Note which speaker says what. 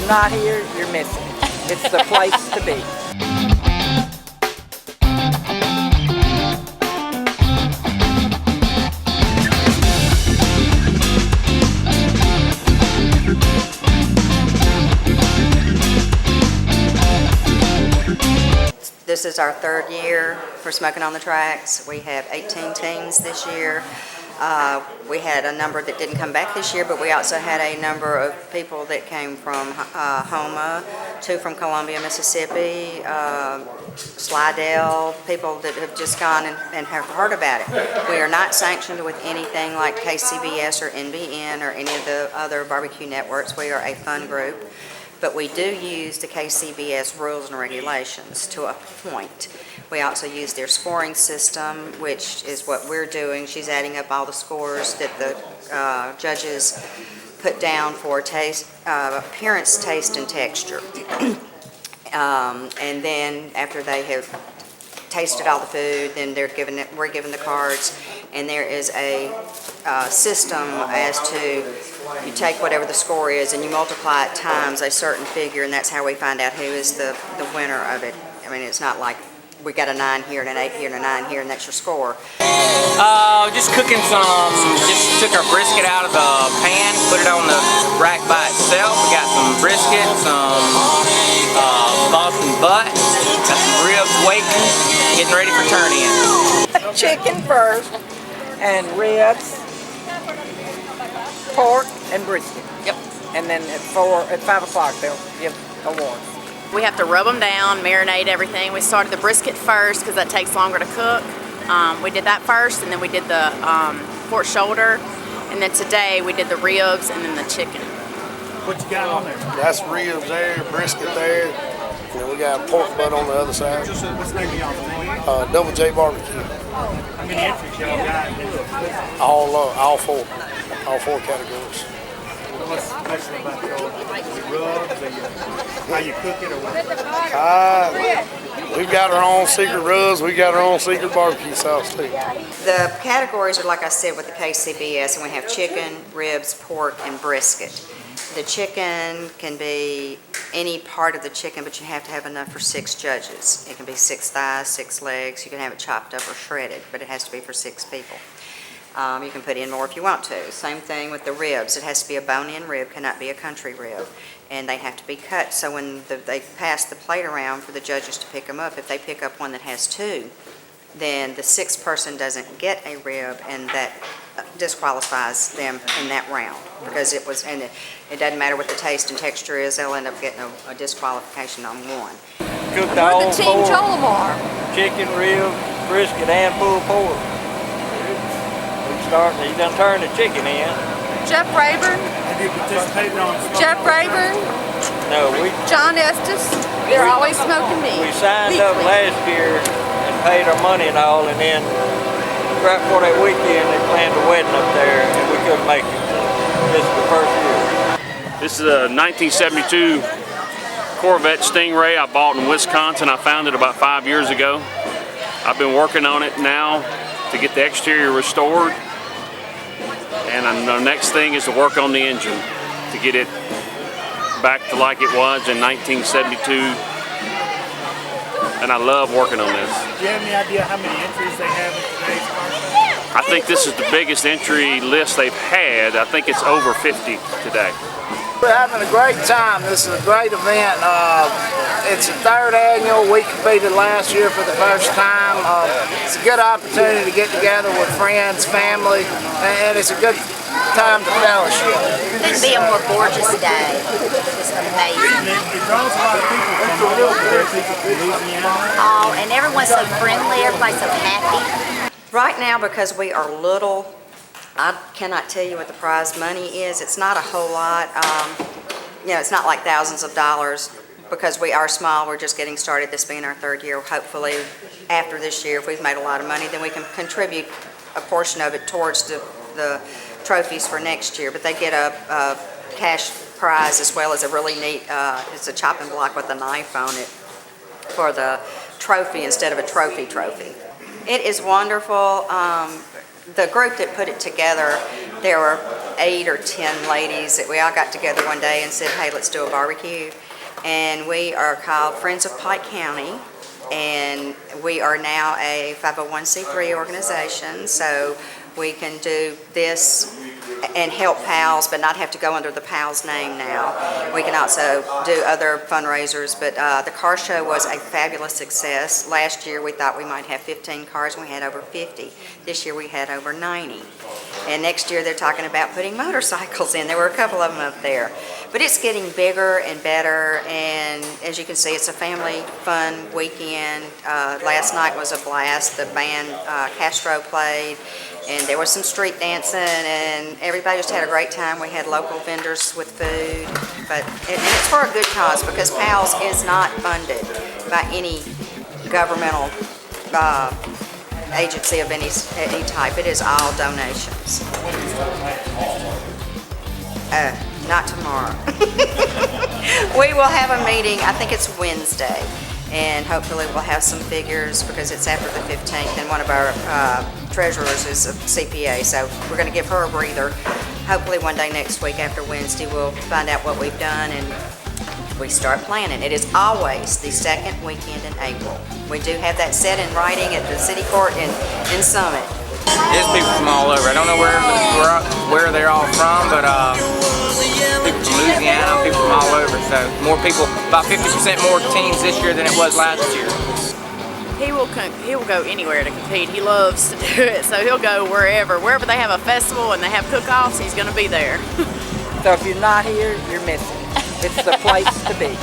Speaker 1: not here, you're missing. It's the place to be.
Speaker 2: This is our third year for Smokin' on the Tracks. We have 18 teams this year. We had a number that didn't come back this year, but we also had a number of people that came from Houma, 2 from Columbia, Mississippi, Slidell, people that have just gone and have heard about it. We are not sanctioned with anything like KCBS or NBN or any of the other barbecue networks. We are a fun group. But we do use the KCBS rules and regulations to a point. We also use their scoring system, which is what we're doing. She's adding up all the scores that the judges put down for taste, appearance, taste, and texture. And then after they have tasted all the food, then we're given the cards, and there is a system as to you take whatever the score is and you multiply it times a certain figure, and that's how we find out who is the winner of it. I mean, it's not like we got a 9 here and an 8 here and a 9 here and that's your score.
Speaker 3: Just cooking just took our brisket out of the pan, put it on the rack by itself. We got some brisket, some Boston butt, got some ribs waiting, getting ready for turn-in.
Speaker 1: Chicken first, and ribs, pork, and brisket.
Speaker 3: Yep.
Speaker 1: And then at 5 o'clock they'll give awards.
Speaker 4: We have to rub them down, marinate everything. We started the brisket first because that takes longer to cook. We did that first, and then we did the pork shoulder, and then today we did the ribs and then the chicken.
Speaker 5: What you got on there?
Speaker 6: That's ribs there, brisket there. And then we got pork butt on the other side.
Speaker 5: What's the name of y'all's?
Speaker 6: Double J barbecue.
Speaker 5: How many entries y'all got?
Speaker 6: All four categories.
Speaker 5: What's special about the rubs? How you cook it or what?
Speaker 6: We've got our own secret rubs. We got our own secret barbecue sauce too.
Speaker 2: The categories are, like I said, with the KCBS, and we have chicken, ribs, pork, and brisket. The chicken can be any part of the chicken, but you have to have enough for 6 judges. It can be 6 thighs, 6 legs. You can have it chopped up or shredded, but it has to be for 6 people. You can put in more if you want to. Same thing with the ribs. It has to be a bone-in rib, cannot be a country rib. And they have to be cut, so when they pass the plate around for the judges to pick them up, if they pick up one that has 2, then the 6th person doesn't get a rib, and that disqualifies them in that round, because it doesn't matter what the taste and texture is, they'll end up getting a disqualification on one.
Speaker 7: Cooked all 4 chicken, rib, brisket, and pulled pork. You done turned the chicken in.
Speaker 8: Jeff Rayburn.
Speaker 5: Have you participated on
Speaker 8: Jeff Rayburn.
Speaker 7: No,
Speaker 8: John Estes. They're always smoking meat.
Speaker 7: we signed up last year and paid our money and all, and then right before that weekend they planned a wedding up there and we couldn't make it. This is the first year.
Speaker 9: This is a 1972 Corvette Stingray I bought in Wisconsin. I found it about 5 years ago. I've been working on it now to get the exterior restored. And the next thing is to work on the engine to get it back to like it was in 1972. And I love working on this.
Speaker 5: Do you have any idea how many entries they have in today's contest?
Speaker 9: I think this is the biggest entry list they've had. I think it's over 50 today.
Speaker 6: We're having a great time. This is a great event. It's the 3rd annual. We competed last year for the first time. It's a good opportunity to get together with friends, family, and it's a good time to fellowship.
Speaker 10: Couldn't be a more gorgeous day. It's amazing.
Speaker 5: It draws a lot of people from all over Louisiana.
Speaker 10: Oh, and everyone's so friendly. Everybody's so happy.
Speaker 2: Right now, because we are little, I cannot tell you what the prize money is. It's not a whole lot. It's not like thousands of dollars, because we are small. We're just getting started, this being our 3rd year. Hopefully, after this year, if we've made a lot of money, then we can contribute a portion of it towards the trophies for next year. But they get a cash prize as well as a really neat, it's a chopping block with a knife on it for the trophy instead of a trophy. It is wonderful. The group that put it together, there were 8 or 10 ladies that we all got together one day and said, hey, let's do a barbecue. And we are called Friends of Pike County, and we are now a 501c3 organization, so we can do this and help PALS, but not have to go under the PALS name now. We can also do other fundraisers, but the car show was a fabulous success. Last year we thought we might have 15 cars, and we had over 50. This year we had over 90. And next year they're talking about putting motorcycles in. There were a couple of them up there. But it's getting bigger and better, and as you can see, it's a family fun weekend. Last night was a blast. The band Castro played, and there was some street dancing, and everybody just had a great time. We had local vendors with food, and it's for a good cause, because PALS is not funded by any governmental agency of any type. It is all donations. Not tomorrow. We will have a meeting, I think it's Wednesday, and hopefully we'll have some figures, because it's after the 15th, and one of our treasurers is a CPA, so we're going to give her a breather. Hopefully one day next week after Wednesday we'll find out what we've done and we start planning. It is always the second weekend in April. We do have that set in writing at the city court in Summit.
Speaker 3: There's people from all over. I don't know where they're all from, but people from Louisiana, people from all over. So more people, about 50% more teams this year than it was last year.
Speaker 4: He will go anywhere to compete. He loves to do it, so he'll go wherever they have a festival and they have cook-offs. He's going to be there.
Speaker 1: So if you're not here, you're missing. It's the place to be.